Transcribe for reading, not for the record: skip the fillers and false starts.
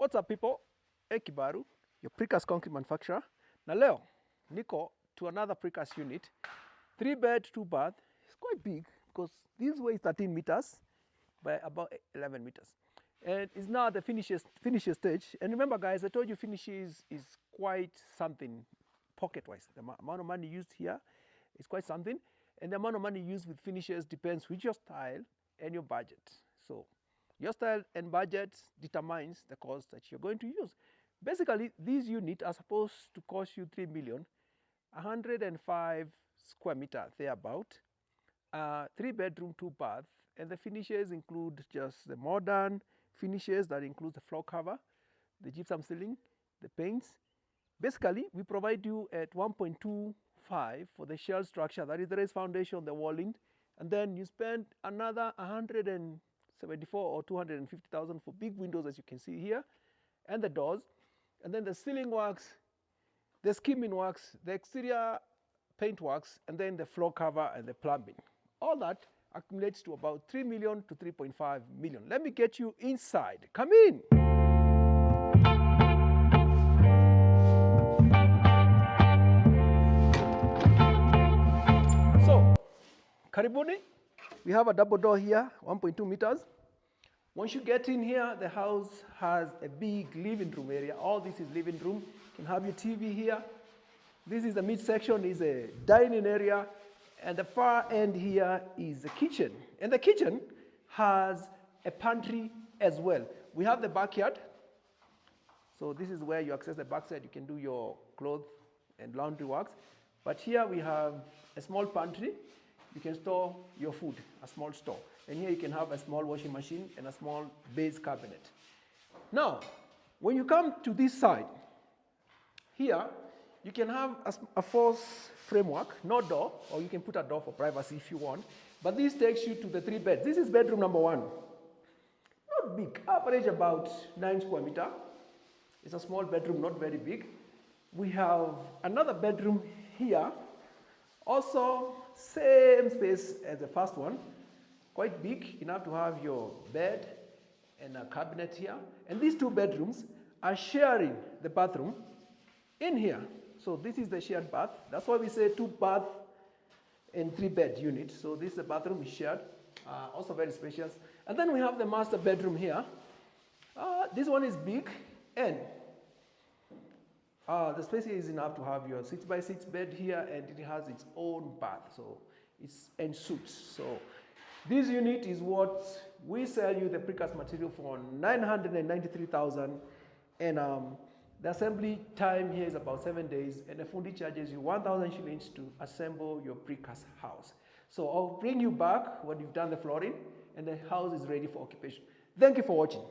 What's up, people? Ekibaru, your precast concrete manufacturer. Na leo, niko to another precast unit. 3-bed, 2-bath. It's quite big because this way is 13 meters by about 11 meters. And it's now at the finishes stage. And remember, guys, I told you finishes is quite something pocket-wise. The amount of money used here is quite something. And the amount of money used with finishes depends with your style and your budget. So your style and budget determines the cost that you're going to use. Basically, these units are supposed to cost you 3 million, 105 square meter thereabout, 3-bedroom, 2-bath, and the finishes include just the modern finishes that includes the floor cover, the gypsum ceiling, the paints. Basically, we provide you at 1.25 for the shell structure, that is the raised foundation, the walling, and then you spend another 174 or 250,000 for big windows, as you can see here, and the doors, and then the ceiling works, the skimming works, the exterior paint works, and then the floor cover and the plumbing. All that accumulates to about 3 million to 3.5 million. Let me get you inside. Come in. So, karibuni. We have a double door here, 1.2 meters. Once you get in here, the house has a big living room area. All this is living room. You can have your TV here. This is the midsection, is a dining area. And the far end here is the kitchen. And the kitchen has a pantry as well. We have the backyard. So this is where you access the backside. You can do your clothes and laundry works. But here we have a small pantry. You can store your food, a small store. And here you can have a small washing machine and a small base cabinet. Now, when you come to this side, here you can have a false framework, no door, or you can put a door for privacy if you want. But this takes you to the 3 beds. This is bedroom number 1. Not big, average about 9 square meter. It's a small bedroom, not very big. We have another bedroom here. Also, same space as the first one. Quite big, enough to have your bed and a cabinet here. And these 2 bedrooms are sharing the bathroom in here. So this is the shared bath. That's why we say 2-bath and 3-bed unit. So this is the bathroom is shared, also very spacious. And then we have the master bedroom here. This one is big, and the space here is enough to have your 6x6 bed here, and it has its own bath. So it's en suite. So this unit is what we sell you the precast material for 993,000, and the assembly time here is about 7 days, and the fundi charges you 1,000 shillings to assemble your precast house. So I'll bring you back when you've done the flooring and the house is ready for occupation. Thank you for watching.